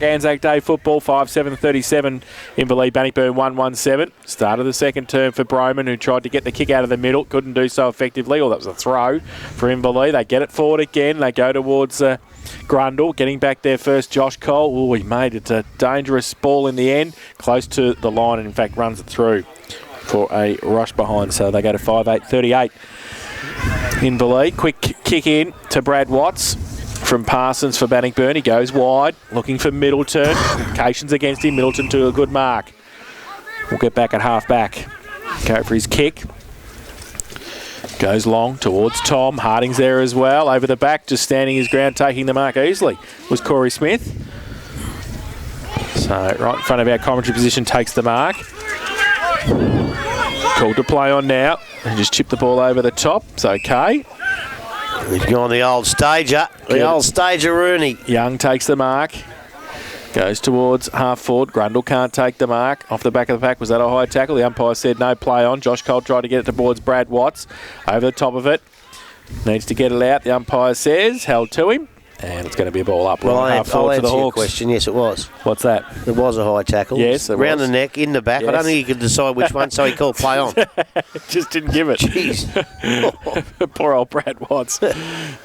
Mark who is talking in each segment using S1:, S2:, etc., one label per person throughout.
S1: Anzac Day football, 5-7-37 Inverleigh, Bannockburn 1-1-7. Start of the second term for Broman, who tried to get the kick out of the middle, couldn't do so effectively, or that was a throw for Inverleigh. They get it forward again, they go towards Grundle, getting back there first, Josh Cole. Oh, he made it a dangerous ball in the end, close to the line, and in fact runs it through for a rush behind, so they go to 5-8-38 Inverleigh. Quick kick in to Brad Watts from Parsons for Bannockburn. He goes wide, looking for Middleton. Complications against him. Middleton to a good mark. We'll get back at half back. Go for his kick. Goes long towards Tom. Harding's there as well. Over the back, just standing his ground, taking the mark easily, was Corey Smith. So right in front of our commentary position, takes the mark. Called to play on now. And just chip the ball over the top. It's okay.
S2: He's gone the old stager. The old stager Rooney.
S1: Young takes the mark. Goes towards half forward. Grundle can't take the mark. Off the back of the pack. Was that a high tackle? The umpire said no play on. Josh Cole tried to get it towards Brad Watts. Over the top of it. Needs to get it out. The umpire says held to him. And it's going to be a ball up.
S2: Well, I'll answer your question. Yes, it was.
S1: What's that?
S2: It was a high tackle.
S1: Yes, it was.
S2: Round the neck, in the back. Yes. I don't think he could decide which one, so he called play on.
S1: Just didn't give it.
S2: Jeez.
S1: Poor old Brad Watts.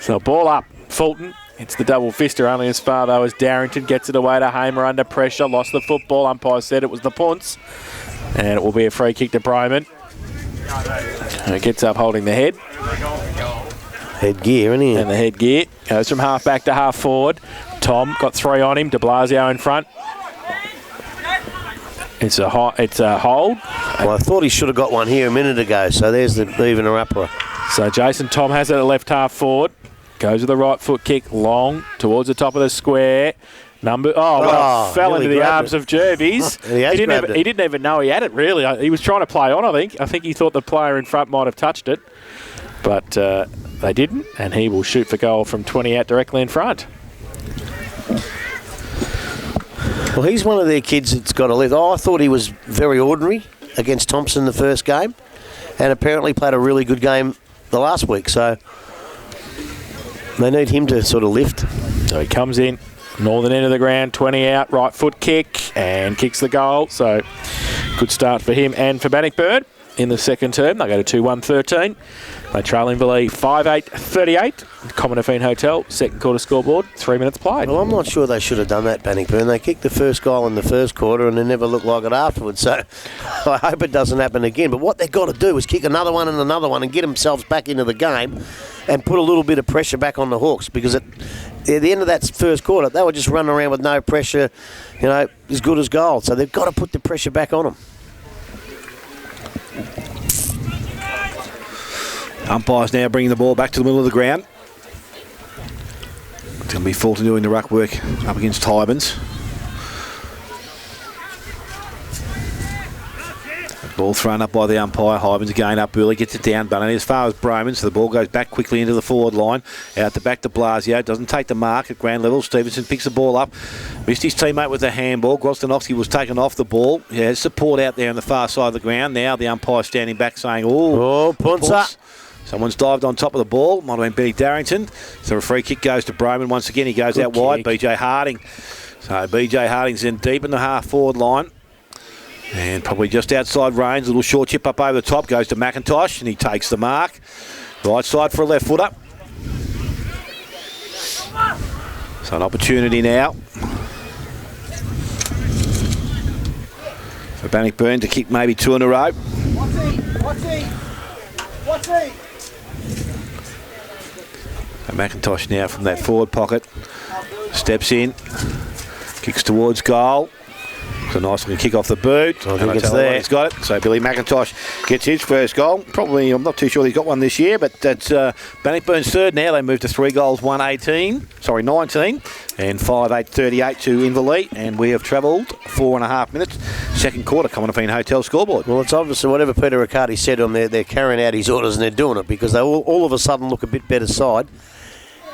S1: So ball up. Fulton. It's the double fister, only as far though as Darrington gets it away to Hamer under pressure. Lost the football. Umpire said it was the punts. And it will be a free kick to Broman. Who gets up holding the head.
S2: Headgear, isn't he?
S1: And the headgear. Goes from half back to half forward. Tom got three on him. De Blasio in front. It's a hold.
S2: Well, I thought he should have got one here a minute ago, so there's the evener upper.
S1: So Jason Tom has it at left half forward. Goes with the right foot kick long towards the top of the square. Fell into the arms of Jervis.
S2: He
S1: didn't even know he had it, really. He was trying to play on, I think. I think he thought the player in front might have touched it. But they didn't, and he will shoot for goal from 20 out directly in front.
S2: Well, he's one of their kids that's got a lift. I thought he was very ordinary against Thompson the first game, and apparently played a really good game the last week, so they need him to sort of lift.
S1: So he comes in, northern end of the ground, 20 out, right foot kick, and kicks the goal. So good start for him and for Bannockburn in the second term. They go to 2-1-13. They trail Inverleigh 5-8-38. Common Affine Hotel, second quarter scoreboard, 3 minutes played.
S2: Well, I'm not sure they should have done that, Bannockburn. They kicked the first goal in the first quarter and they never looked like it afterwards. So I hope it doesn't happen again. But what they've got to do is kick another one and get themselves back into the game and put a little bit of pressure back on the Hawks, because at the end of that first quarter, they were just running around with no pressure, as good as gold. So they've got to put the pressure back on them.
S3: Umpires now bringing the ball back to the middle of the ground. It's going to be Fulton doing the ruck work up against Tybans. Ball thrown up by the umpire. Hybans again up early, gets it down, but only as far as Broman, so the ball goes back quickly into the forward line. Out the back to Blasio, doesn't take the mark at ground level. Stevenson picks the ball up, missed his teammate with a handball. Grostanovsky was taken off the ball. Yeah, support out there on the far side of the ground. Now the umpire standing back saying, punts. Someone's dived on top of the ball. Might have been Benny Darrington. So a free kick goes to Broman once again. He goes out wide. BJ Harding. So BJ Harding's in deep in the half forward line. And probably just outside range. A little short chip up over the top. Goes to McIntosh and he takes the mark. Right side for a left footer. So an opportunity now for Bannockburn to kick maybe two in a row. And McIntosh now from that forward pocket. Steps in. Kicks towards goal. It's a nice looking kick off the boot.
S2: I think it's there.
S3: He's got it. So Billy McIntosh gets his first goal. Probably, I'm not too sure he's got one this year, but that's Bannockburn's third now. They moved to 3 goals, 19. And 5-8-38 to Inverleigh. And we have travelled 4.5 minutes. Second quarter, Common Affine Hotel scoreboard.
S2: Well, it's obviously whatever Peter Riccardi said on there, they're carrying out his orders and they're doing it, because they all of a sudden look a bit better side.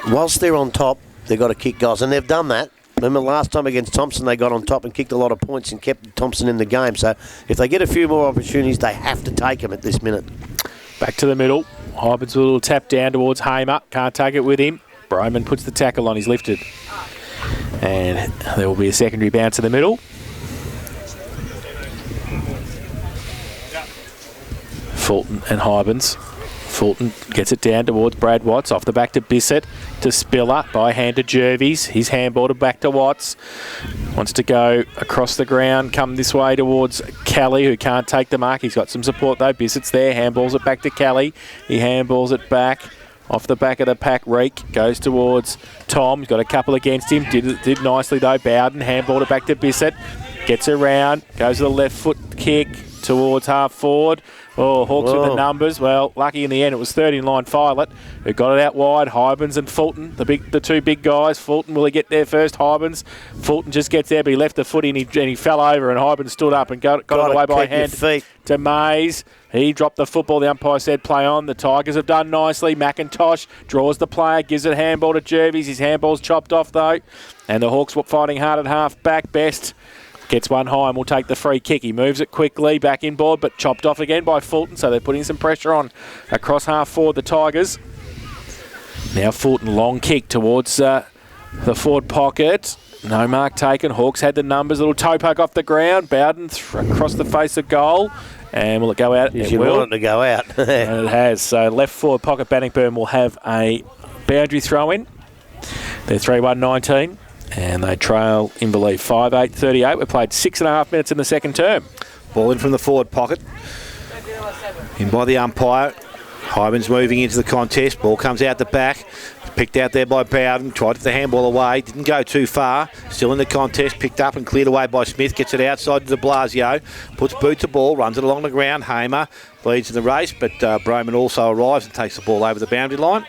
S2: Whilst they're on top, they've got to kick goals, and they've done that. Remember last time against Thompson, they got on top and kicked a lot of points and kept Thompson in the game. So if they get a few more opportunities, they have to take them at this minute.
S1: Back to the middle. Hybans with a little tap down towards Hamer. Can't take it with him. Broman puts the tackle on. He's lifted. And there will be a secondary bounce in the middle. Fulton and Hybens. Fulton gets it down towards Brad Watts, off the back to Bissett, to Spiller, by hand to Jervies. His handball back to Watts. Wants to go across the ground, come this way towards Kelly, who can't take the mark. He's got some support though. Bissett's there, handballs it back to Kelly. He handballs it back. Off the back of the pack, Reek goes towards Tom. He's got a couple against him. Did nicely though. Bowden handballed it back to Bissett. Gets around, goes to the left foot kick towards half forward. Oh, Hawks with the numbers. Well, lucky in the end, it was 13-line Violet who got it out wide. Hybens and Fulton, the two big guys. Fulton, will he get there first? Hybens. Fulton just gets there, but he left the footy and he fell over, and Hybens stood up and got it away by hand to Mays. He dropped the football. The umpire said play on. The Tigers have done nicely. McIntosh draws the player, gives it handball to Jervies. His handball's chopped off though, and the Hawks were fighting hard at half back. Best gets one high and will take the free kick. He moves it quickly, back inboard, but chopped off again by Fulton, so they're putting some pressure on across half forward, the Tigers. Now Fulton, long kick towards the forward pocket. No mark taken. Hawks had the numbers. Little toe poke off the ground. Bowden across the face of goal. And will it go out?
S2: You want it to go out.
S1: And it has. So left forward pocket, Bannockburn will have a boundary throw in. They're 3-1-19. And they trail Inverleigh 5-8-38. We played 6.5 minutes in the second term.
S3: Ball in from the forward pocket. In by the umpire. Hybens moving into the contest. Ball comes out the back. Picked out there by Bowden. Tried to get the handball away. Didn't go too far. Still in the contest. Picked up and cleared away by Smith. Gets it outside to de Blasio. Puts boot to ball. Runs it along the ground. Hamer leads in the race, but Broman also arrives and takes the ball over the boundary line.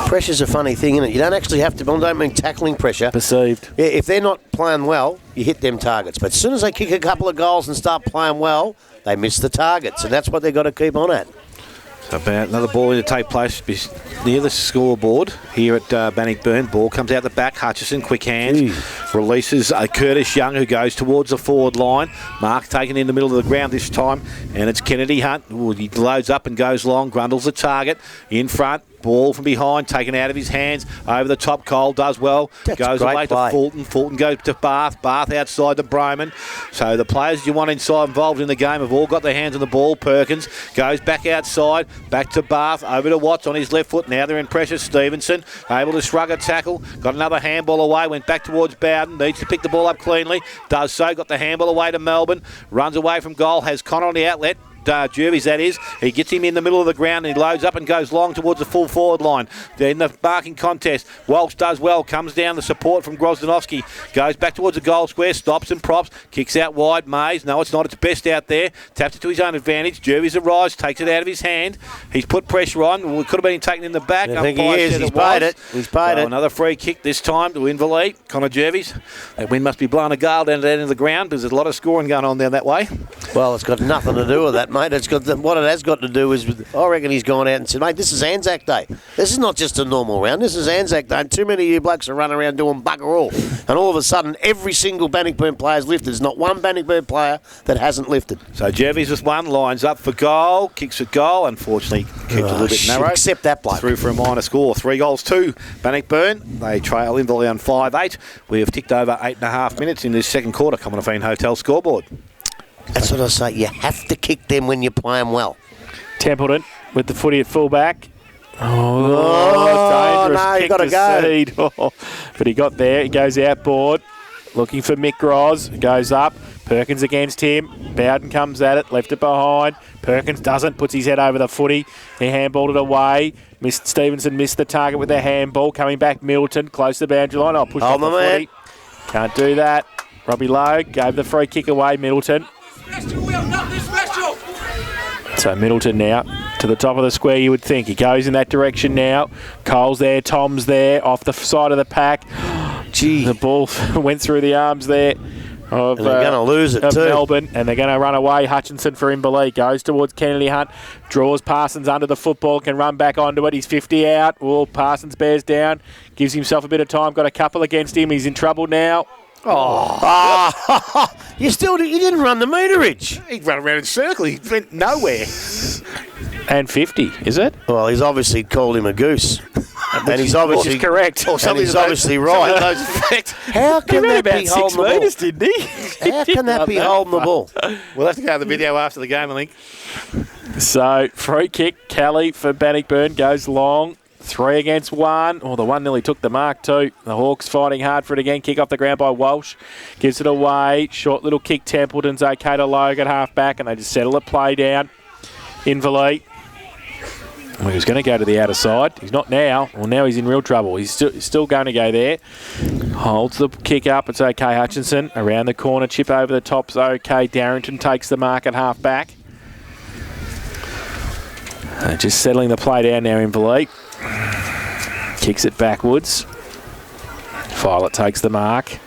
S2: Pressure's a funny thing, isn't it? You don't actually have to, I don't mean tackling pressure.
S1: Perceived.
S2: Yeah, if they're not playing well, you hit them targets. But as soon as they kick a couple of goals and start playing well, they miss the targets, and that's what they've got to keep on at.
S3: So about another ball to take place near the scoreboard here at Bannockburn. Ball comes out the back. Hutchison, quick hands. Releases Curtis Young, who goes towards the forward line. Mark taken in the middle of the ground this time, and it's Kennedy Hunt. Ooh, he loads up and goes long. Grundle's the target. In front. Ball from behind, taken out of his hands. Over the top, Cole does well.
S2: That's
S3: goes away
S2: play.
S3: to Fulton. Fulton goes to Bath. Bath outside to Broman. So the players you want inside involved in the game have all got their hands on the ball. Perkins goes back outside, back to Bath, over to Watts on his left foot. Now they're in pressure. Stevenson able to shrug a tackle. Got another handball away. Went back towards Bowden. Needs to pick the ball up cleanly. Does so. Got the handball away to Melbourne. Runs away from goal. Has Connor on the outlet. Jervies, that is. He gets him in the middle of the ground and he loads up and goes long towards the full forward line. They're in the marking contest. Walsh does well, comes down the support from Grozdanovsky, goes back towards the goal square, stops and props, kicks out wide. Mays, no, it's not, it's best out there, taps it to his own advantage. Jervies arrives, takes it out of his hand. He's put pressure on. Well, it could have been taken in the back.
S2: I think he is. He's paid it. He's paid it.
S3: Another free kick this time to Inverleigh. Connor Jervies. That wind must be blowing a gale down at the end of the ground because there's a lot of scoring going on down that way.
S2: Well, it's got nothing to do with that, mate. It's got what it has got to do is, I reckon he's gone out and said, mate, this is Anzac Day. This is not just a normal round. This is Anzac Day. And too many of you blokes are running around doing bugger all. And all of a sudden, every single Bannockburn player's lifted. There's not one Bannockburn player that hasn't lifted.
S3: So Jervies with one, lines up for goal, kicks at goal. Unfortunately, keeps a little bit narrow.
S2: Accept that bloke.
S3: Through for a minor score. 3 goals to Bannockburn. They trail Inverleigh on 5-8. We have ticked over 8.5 minutes in this second quarter. Commonwealth Hotel scoreboard.
S2: That's what I say. You have to kick them when you're playing well.
S1: Templeton with the footy at full back. Dangerous
S2: no,
S1: kick
S2: you got to go.
S1: Seed. But he got there. He goes outboard. Looking for Mick Groz. Goes up. Perkins against him. Bowden comes at it. Left it behind. Perkins doesn't. Puts his head over the footy. He handballed it away. Stevenson missed the target with their handball. Coming back, Middleton. Close to the boundary line. I'll push off the footy. Can't do that. Robbie Lowe gave the free kick away. Middleton. So Middleton now to the top of the square, you would think. He goes in that direction now. Cole's there, Tom's there, off the side of the pack.
S2: Gee.
S1: The ball went through the arms there of,
S2: and they're going to lose it
S1: of
S2: too.
S1: Melbourne, and they're going to run away. Hutchinson for Inverleigh goes towards Kennedy Hunt, draws Parsons under the football, can run back onto it. He's 50 out. Oh, Parsons bears down, gives himself a bit of time, got a couple against him. He's in trouble now.
S2: You didn't run the meterage.
S3: He ran around in a circle. He went nowhere.
S1: And 50, is it?
S2: Well, he's obviously called him a goose. And he's obviously
S1: correct.
S2: And he's obviously right. How can that be holding the ball?
S1: Metres, didn't he?
S2: How can that be holding the ball?
S3: We'll have to go to the video after the game, I think.
S1: So, free kick, Kelly for Bannockburn goes long. 3 against 1. The one nearly took the mark too. The Hawks fighting hard for it again. Kick off the ground by Walsh. Gives it away. Short little kick. Templeton's okay to Logan, half back, and they just settle the play down. Inverleigh. Well, he was going to go to the outer side. He's not now. Well, now he's in real trouble. He's still going to go there. Holds the kick up. It's okay. Hutchinson around the corner. Chip over the top's okay. Darrington takes the mark at half back. Just settling the play down now, Inverleigh. Kicks it backwards. Violet takes the mark.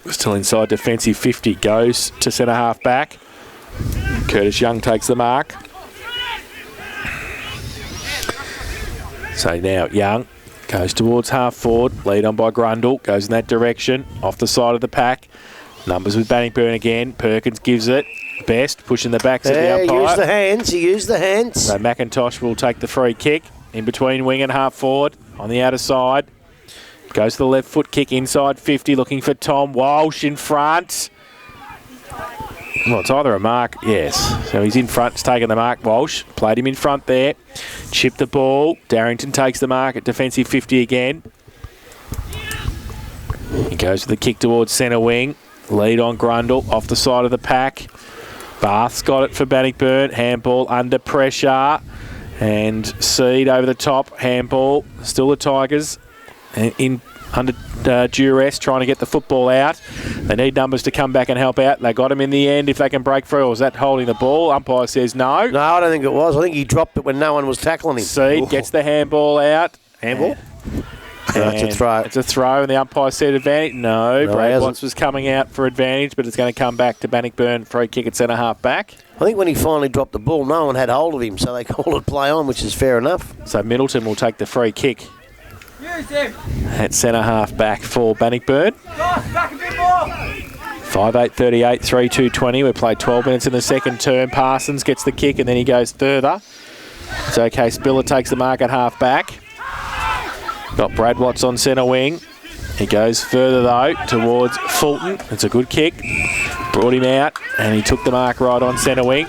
S1: Still inside defensive 50. Goes to centre half back. Curtis Young takes the mark. So now Young goes towards half forward. Lead on by Grundle. Goes in that direction. Off the side of the pack. Numbers with Bannockburn again. Perkins gives it. Best pushing the backs of the umpire.
S2: Use the hands. He used the hands.
S1: So McIntosh will take the free kick. In between wing and half forward. On the outer side. Goes to the left foot kick inside 50. Looking for Tom Walsh in front. Well, it's either a mark, yes. So he's in front, he's taking the mark, Walsh. Played him in front there. Chipped the ball. Darrington takes the mark at defensive 50 again. He goes with the kick towards centre wing. Lead on Grundle, off the side of the pack. Bath's got it for Bannockburn. Handball under pressure. And Seed over the top. Handball, still the Tigers. In under duress, trying to get the football out. They need numbers to come back and help out. They got him in the end if they can break through. Or was that holding the ball? Umpire says no.
S2: No, I don't think it was. I think he dropped it when no one was tackling him.
S1: Seed gets the handball out.
S2: Handball? No, it's a throw.
S1: It's a throw, and the umpire said advantage. No, Brad Watts was coming out for advantage, but it's going to come back to Bannockburn. Free kick at centre half back.
S2: I think when he finally dropped the ball, no one had hold of him, so they called it play on, which is fair enough.
S1: So Middleton will take the free kick at centre half back for Bannockburn. 5:8:38, 3:2:20. We played 12 minutes in the second term. Parsons gets the kick and then he goes further. It's okay. Spiller takes the mark at half back. Got Brad Watts on centre wing. He goes further though towards Fulton. It's a good kick. Brought him out and he took the mark right on centre wing.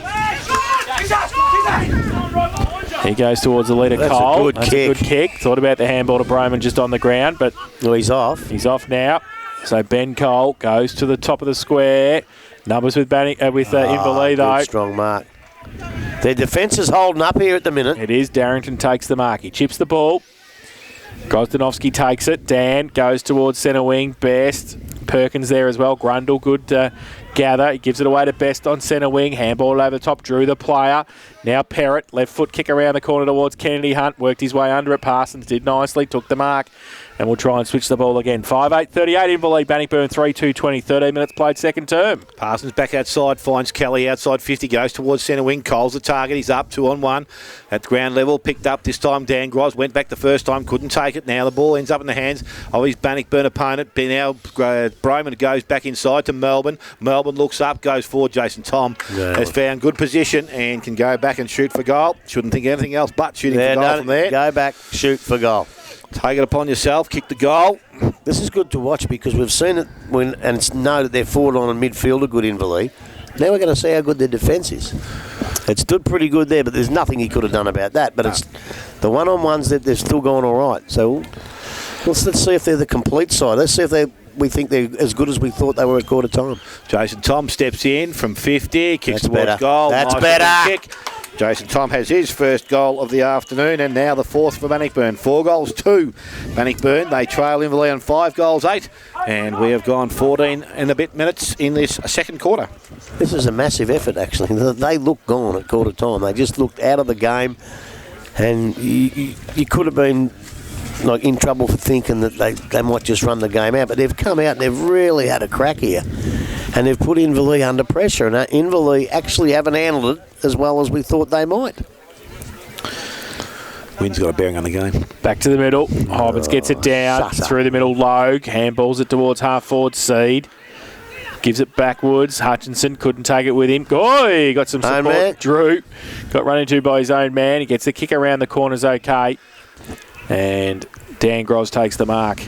S1: He goes towards the leader, Cole. That's a good kick. Thought about the handball to Broman just on the ground, but
S2: he's off.
S1: He's off now. So Ben Cole goes to the top of the square. Numbers with Inverleigh though.
S2: Good strong mark. Their defence is holding up here at the minute.
S1: It is. Darrington takes the mark. He chips the ball. Grozdanovsky takes it. Dan goes towards centre wing. Best. Perkins there as well. Grundle, good gather. He gives it away to Best on centre wing. Handball over the top. Drew the player. Now Perrott. Left foot kick around the corner towards Kennedy Hunt. Worked his way under it. Parsons did nicely. Took the mark. And we'll try and switch the ball again. 5:8:38 Inverleigh. Bannockburn 3:2:20. 13 minutes played second term.
S3: Parsons back outside. Finds Kelly outside 50. Goes towards centre wing. Cole's the target. He's up 2-on-1 at ground level. Picked up this time. Dan Gros went back the first time. Couldn't take it. Now the ball ends up in the hands of his Bannockburn opponent. Now Broman goes back inside to Melbourne. Melbourne looks up. Goes forward. Jason Tom has found good position and can go back and shoot for goal. Shouldn't think anything else but shooting for goal from there.
S2: Go back. Shoot for goal.
S3: Take it upon yourself, kick the goal.
S2: This is good to watch because we've seen it and it's noted their forward line and midfield are good in Inverleigh. Now we're going to see how good their defence is. It stood pretty good there, but there's nothing he could have done about that. But it's the one-on-ones that they're still going all right. So let's see if they're the complete side. Let's see if we think they're as good as we thought they were at quarter time.
S3: Jason Tom steps in from 50, kicks towards goal.
S2: That's better.
S3: Kick. Jason Tom has his first goal of the afternoon and now the fourth for Bannockburn. 4-2 Bannockburn. They trail Inverleigh on 5-8 and we have gone 14 and a bit minutes in this second quarter.
S2: This is a massive effort actually. They looked gone at quarter time. They just looked out of the game and you could have been like in trouble for thinking that they might just run the game out, but they've come out and they've really had a crack here and they've put Inverleigh under pressure and Inverleigh actually haven't handled it as well as we thought they might.
S3: Wind's got a bearing on the game.
S1: Back to the middle. Hyberts gets it down through the middle. Logue handballs it towards half forward. Seed Gives it backwards. Hutchinson couldn't take it with him. He got some support.
S2: Man.
S1: Drew got run into by his own man. He gets the kick around the corners okay. And Dan Groz takes the mark.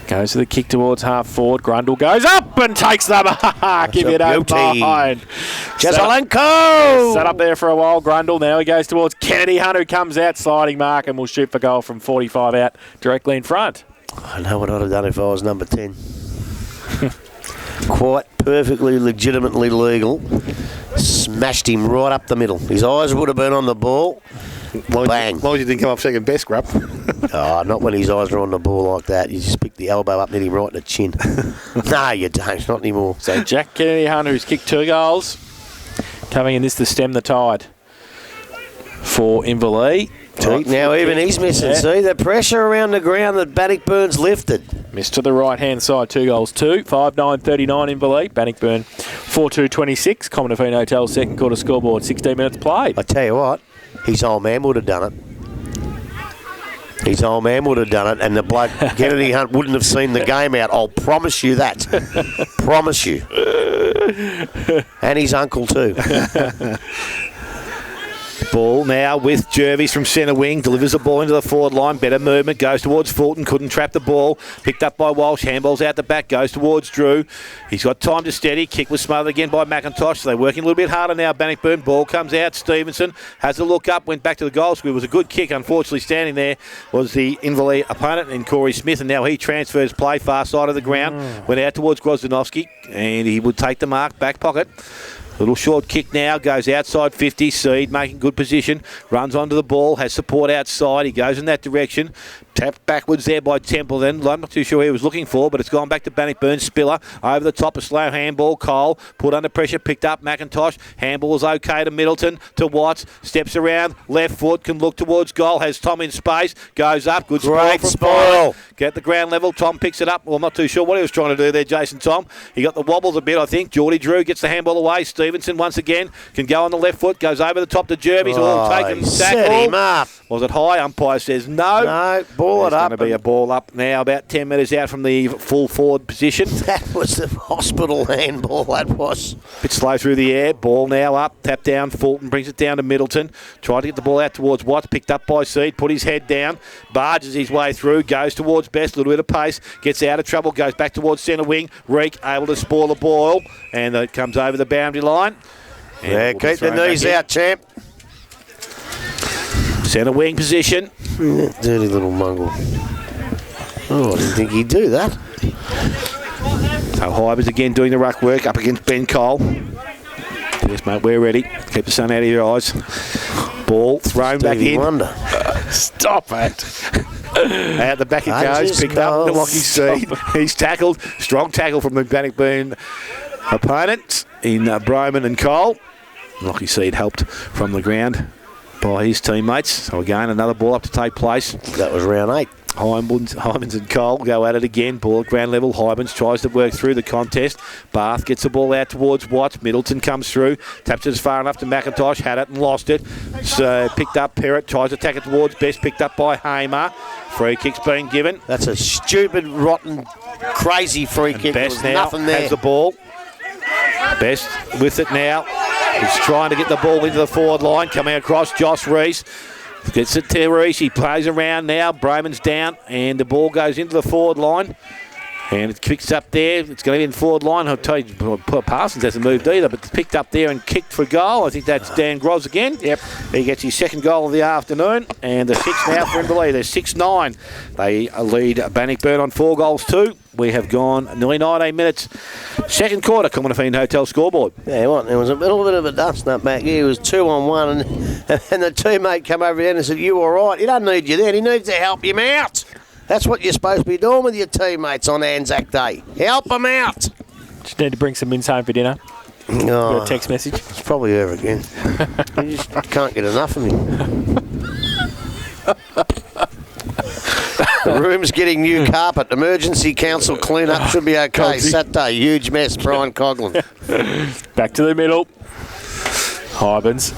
S1: Goes to the kick towards half forward. Grundle goes up and takes the mark. If you don't mind.
S2: Jezelenko!
S1: Sat up there for a while, Grundle. Now he goes towards Kennedy Hunt, who comes out, sliding mark, and will shoot for goal from 45 out, directly in front.
S2: I know what I'd have done if I was number 10. Quite perfectly, legitimately legal. Smashed him right up the middle. His eyes would have been on the ball. Bang.
S3: As long as you didn't come up second best, Grubb.
S2: Not when his eyes are on the ball like that. You just pick the elbow up and hit him right in the chin. No, you don't. Not anymore.
S1: So Jack Kennedy Hunt, who's kicked 2 goals, coming in this to stem the tide for Inverleigh.
S2: Now even he's missing. Yeah. See, the pressure around the ground that Bannockburn's lifted.
S1: Missed to the right-hand side, 2 goals, 2. 5-9-39 Inverleigh. Bannockburn 4-2-26. Commonwealth Hotel second quarter scoreboard, 16 minutes played.
S2: I tell you what, his old man would have done it. His old man would have done it, and the bloke Kennedy Hunt wouldn't have seen the game out. I'll promise you that. Promise you. And his uncle too.
S3: Ball now with Jervis from centre wing. Delivers the ball into the forward line. Better movement. Goes towards Fulton. Couldn't trap the ball. Picked up by Walsh. Handballs out the back. Goes towards Drew. He's got time to steady. Kick was smothered again by McIntosh. So they're working a little bit harder now. Bannockburn. Ball comes out. Stevenson has a look up. Went back to the goal square. It was a good kick. Unfortunately, standing there was the Inverleigh opponent in Corey Smith. And now he transfers play far side of the ground. Went out towards Grozdanovsky. And he would take the mark. Back pocket. Little short kick now, goes outside 50. Seed making good position, runs onto the ball, has support outside. He goes in that direction. Tapped backwards there by Templeton. I'm not too sure who he was looking for, but it's gone back to Bannockburn. Spiller over the top, a slow handball. Cole put under pressure, picked up McIntosh. Handball is okay to Middleton, to Watts. Steps around, left foot, can look towards goal. Has Tom in space, goes up. Good spoil. Get the ground level. Tom picks it up. Well, I'm not too sure what he was trying to do there, Jason Tom. He got the wobbles a bit, I think. Geordie Drew gets the handball away. Stevenson once again can go on the left foot, goes over the top to Jervis. Taken
S2: set him up.
S3: Was it high? Umpire says no.
S2: No, ball it up.
S3: Going to be a ball up now, about 10 metres out from the full forward position.
S2: That was the hospital handball, that was.
S3: Bit slow through the air. Ball now up, tap down. Fulton brings it down to Middleton. Tried to get the ball out towards Watts, picked up by Seed, put his head down, barges his way through, goes towards Best, a little bit of pace, gets out of trouble, goes back towards centre wing. Reek able to spoil the ball, and it comes over the boundary line.
S2: Yeah, keep the knees out, champ.
S3: Centre wing position.
S2: Dirty little mongrel. Oh, I didn't think he'd do that.
S3: So Hybers again doing the ruck work up against Ben Cole. Yes, mate, we're ready. Keep the sun out of your eyes. Ball thrown back in.
S2: Wonder.
S1: Stop it.
S3: Out the back it goes. Picked up the Lockie Seed. He's tackled. Strong tackle from the Bannockburn opponent in Broman and Cole. Lockie Seed helped from the ground by his teammates. So again, another ball up to take place.
S2: That was round 8.
S3: Hymans and Cole go at it again. Ball at ground level. Hymans tries to work through the contest. Bath gets the ball out towards Watts. Middleton comes through. Taps it as far enough to McIntosh. Had it and lost it. So picked up Perrott. Tries to attack it towards Best. Picked up by Hamer. Free kick's being given.
S2: That's a stupid, rotten, crazy free kick.
S3: Best now
S2: nothing there.
S3: has the ball. Best with it now. He's trying to get the ball into the forward line. Coming across, Josh Reese. Gets it to Reese. He plays around now. Broman's down, and the ball goes into the forward line. And it kicks up there. It's going to be in the forward line. I'll tell you, Parsons hasn't moved either, but it's picked up there and kicked for goal. I think that's Dan Groz again. Yep. He gets his second goal of the afternoon, and the 6 now for Inverleigh. They're 6-9. They lead Bannockburn on 4 goals too. We have gone nearly 19 minutes. Second quarter, Commonwealth Hotel scoreboard.
S2: Yeah, what? There was a little bit of a dust up back here. It was 2-on-1, and the teammate came over there and said, "You all right? He doesn't need you there. He needs to help him out." That's what you're supposed to be doing with your teammates on Anzac Day. Help them out.
S1: Just need to bring some mince home for dinner.
S2: Oh,
S1: a text message.
S2: It's probably her again. You just can't get enough of me. The room's getting new carpet. Emergency council clean-up should be okay. Saturday, huge mess. Brian Coughlin.
S1: Back to the middle. Hybens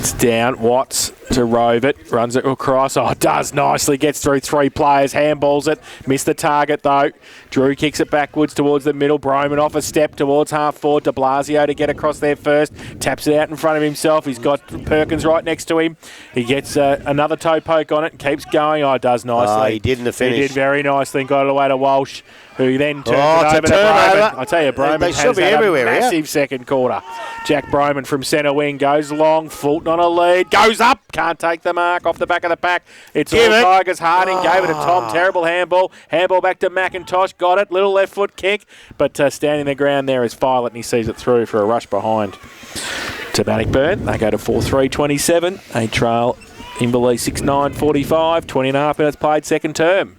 S1: It's down. Watts to rove it. Runs it across. Oh, does nicely. Gets through 3 players. Handballs it. Missed the target, though. Drew kicks it backwards towards the middle. Broman off a step towards half forward. De Blasio to get across there first. Taps it out in front of himself. He's got Perkins right next to him. He gets another toe poke on it and keeps going. Oh, does nicely.
S2: Oh, he did in the finish.
S1: He did very nicely and got it away to Walsh, who then turned it over to Broman. I tell you, Broman
S2: they should
S1: has
S2: be
S1: had
S2: everywhere,
S1: a massive second quarter. Jack Broman from centre wing goes long. Fulton on a lead. Goes up. Can't take the mark off the back of the pack. It's all Tigers. Harding gave it to Tom. Terrible handball. Handball back to McIntosh. Got it. Little left foot kick. But standing the ground there is Violet, and he sees it through for a rush behind to Bannockburn. They go to 4-3-27. They trail Inverleigh 6-9-45. 20 and a half minutes played second term.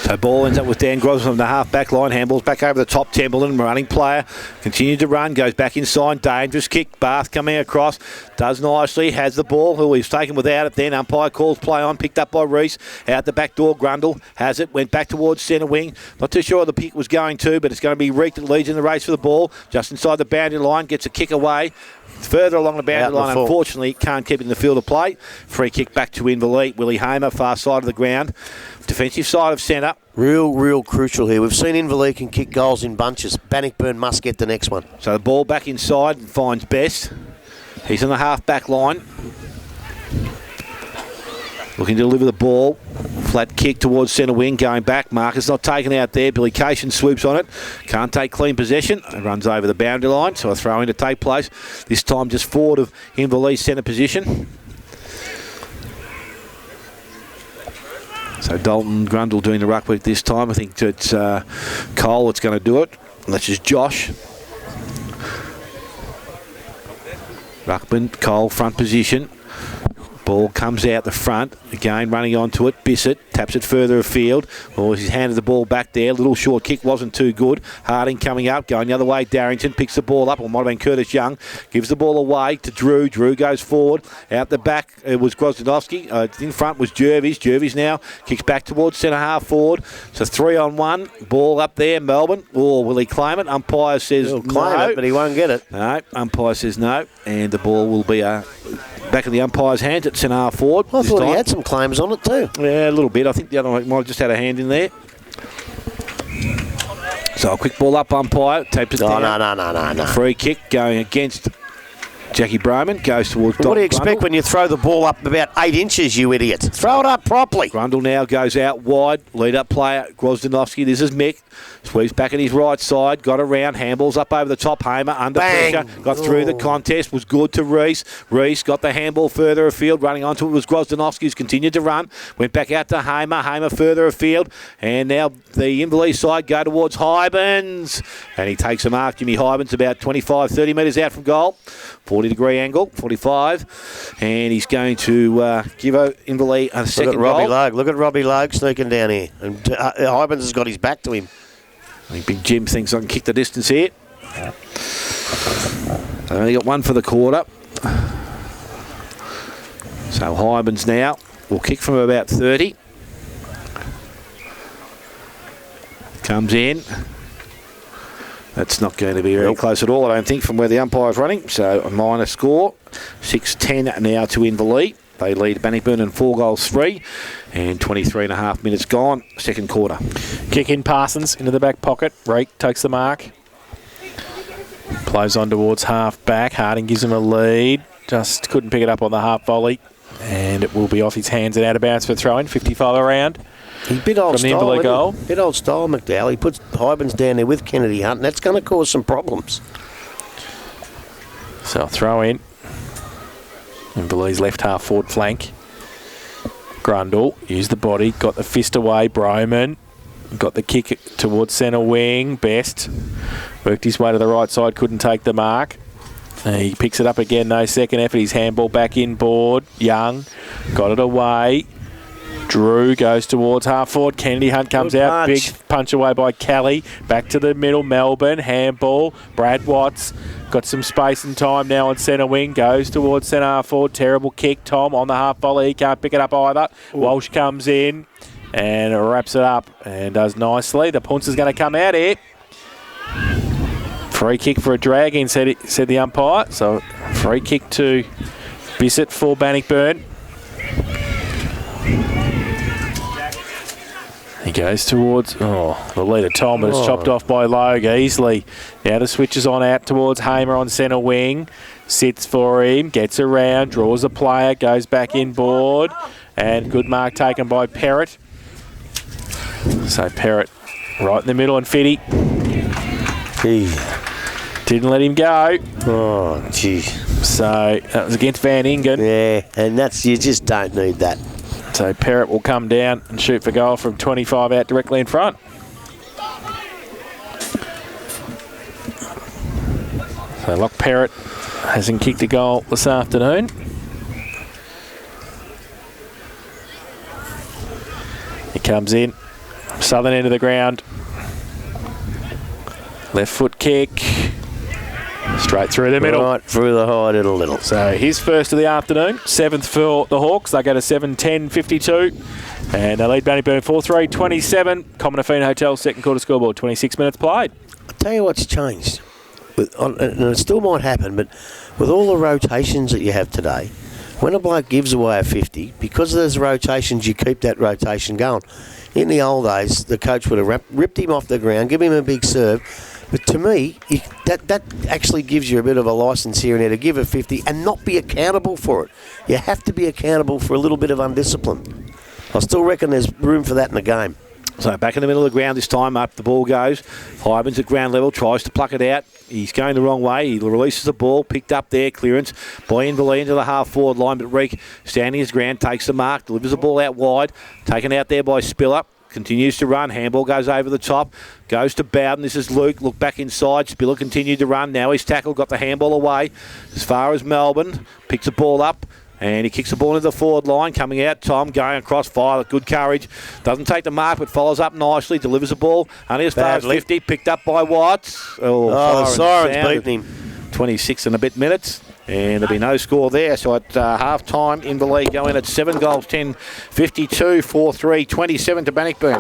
S3: So ball ends up with Dan Grosvenor from the half-back line. Handballs back over the top. Templeton, running player. Continued to run. Goes back inside. Dangerous kick. Bath coming across. Does nicely. Has the ball. Who he's taken without it then. Umpire calls play on. Picked up by Reese. Out the back door. Grundle has it. Went back towards centre wing. Not too sure the pick was going to, but it's going to be Reek that leads in the race for the ball. Just inside the boundary line. Gets a kick away. Further along the boundary line, unfortunately, can't keep it in the field of play. Free kick back to Inverleigh. Willie Hamer, far side of the ground. Defensive side of centre.
S2: Real crucial here. We've seen Inverleigh can kick goals in bunches. Bannockburn must get the next one.
S3: So the ball back inside and finds Best. He's on the half-back line. Looking to deliver the ball. Flat kick towards centre wing, going back. Marcus not taken out there. Billy Cation swoops on it. Can't take clean possession. It runs over the boundary line, so a throw in to take place. This time just forward of Inverleigh's centre position. So Dalton Grundle doing the ruck work this time. I think it's Cole that's going to do it. And that's just Josh. Ruckman, Cole, front position. Ball comes out the front. Again, running onto it. Bissett taps it further afield. Oh, he's handed the ball back there. Little short kick wasn't too good. Harding coming up, going the other way. Darrington picks the ball up. Or might have been Curtis Young. Gives the ball away to Drew. Drew goes forward. Out the back, it was Grozdanovsky. In front was Jervis. Jervis now kicks back towards centre half forward. So 3-on-1. Ball up there. Melbourne. Oh, will he claim it? Umpire says
S2: He'll claim it, but he won't get it.
S3: No, umpire says no. And the ball will be back in the umpire's hands at centre half forward.
S2: I thought he had some claims on it too.
S3: Yeah, a little bit. I think the other one might have just had a hand in there. So a quick ball up, umpire. Tapes it down.
S2: No.
S3: Free kick going against Jackie Broman. Goes towards Don
S2: What do you expect when you throw the ball up about 8 inches, you idiot? Throw it up properly.
S3: Grundle now goes out wide. Lead-up player, Grozdanovsky. This is Mick. Sweeps back at his right side. Got around. Handballs up over the top. Hamer under pressure. Got through the contest. Was good to Reese. Reese got the handball further afield. Running onto it was Grozdanovsky, who's continued to run. Went back out to Hamer. Hamer further afield. And now the Inverleigh side go towards Hybens. And he takes a mark. Jimmy Hybens about 25-30 metres out from goal. 40-degree angle, 45. And he's going to give Inverleigh a second goal.
S2: Look at Robbie Logue sneaking down here. And Hybens has got his back to him.
S3: I think Big Jim thinks I can kick the distance here. They only got one for the quarter. So Hybens now will kick from about 30. Comes in. That's not going to be very close at all, I don't think, from where the umpire's running. So a minor score. 6-10 now to Inverleigh. They lead Bannockburn in 4-3 and 23.5 minutes gone. Second quarter.
S1: Kick in Parsons into the back pocket. Reek takes the mark. Plays on towards half back. Harding gives him a lead. Just couldn't pick it up on the half volley. And it will be off his hands and out of bounds for throwing. 55 around.
S2: He's a bit old
S1: from
S2: style,
S1: the goal.
S2: Bit old style, McDowell. He puts Hybens down there with Kennedy Hunt, and that's going to cause some problems.
S1: So I'll throw in. Inverleigh's left half forward flank. Grundle used the body, got the fist away. Broman got the kick towards centre wing. Best worked his way to the right side, couldn't take the mark. He picks it up again, no second effort. His handball back inboard. Young got it away. Drew goes towards half forward. Kennedy Hunt comes out. Big punch away by Kelly. Back to the middle. Melbourne. Handball. Brad Watts. Got some space and time now on centre wing. Goes towards centre half forward. Terrible kick. Tom on the half volley. He can't pick it up either. Ooh. Walsh comes in and wraps it up and does nicely. The punch is going to come out here. Free kick for a drag in, said the umpire. So free kick to Bissett for Bannockburn. He goes towards, the leader Tom, but it's chopped off by Logue easily. Now the switches on out towards Hamer on centre wing. Sits for him, gets around, draws a player, goes back inboard. And good mark taken by Perrott. So Perrott right in the middle and Fitty. Didn't let him go.
S2: Oh, gee.
S1: So that was against Van Ingen.
S2: Yeah, and you just don't need that.
S1: So Perrott will come down and shoot for goal from 25 out directly in front. So Locke Perrott hasn't kicked a goal this afternoon. He comes in, southern end of the ground. Left foot kick. Straight through the middle.
S2: Right through the hide a little.
S1: So his first of the afternoon, 7th for the Hawks. They go to 7-10-52. And they lead Bannockburn 4-3, 27. Cominafina Hotel, second quarter scoreboard, 26 minutes played.
S2: I'll tell you what's changed. And it still might happen, but with all the rotations that you have today, when a bloke gives away a 50, because there's rotations, you keep that rotation going. In the old days, the coach would have ripped him off the ground, give him a big serve. But to me, that actually gives you a bit of a licence here and there to give a 50 and not be accountable for it. You have to be accountable for a little bit of undiscipline. I still reckon there's room for that in the game.
S3: So back in the middle of the ground this time, up the ball goes. Hyman's at ground level, tries to pluck it out. He's going the wrong way. He releases the ball, picked up there, clearance. By Inverleigh into the half-forward line, but Reek standing his ground, takes the mark, delivers the ball out wide. Taken out there by Spiller. Continues to run. Handball goes over the top. Goes to Bowden. This is Luke. Look back inside. Spiller continued to run. Now he's tackled. Got the handball away. As far as Melbourne. Picks the ball up. And he kicks the ball into the forward line. Coming out. Tom going across. Violet. Good courage. Doesn't take the mark but follows up nicely. Delivers the ball. Only as far as 50. Picked up by Watts.
S2: The Sirens beating him.
S3: 26 and a bit minutes. And there'll be no score there. So at half-time, Inverleigh going at 7 goals, 10-52, 4-3, 27 to Bannockburn.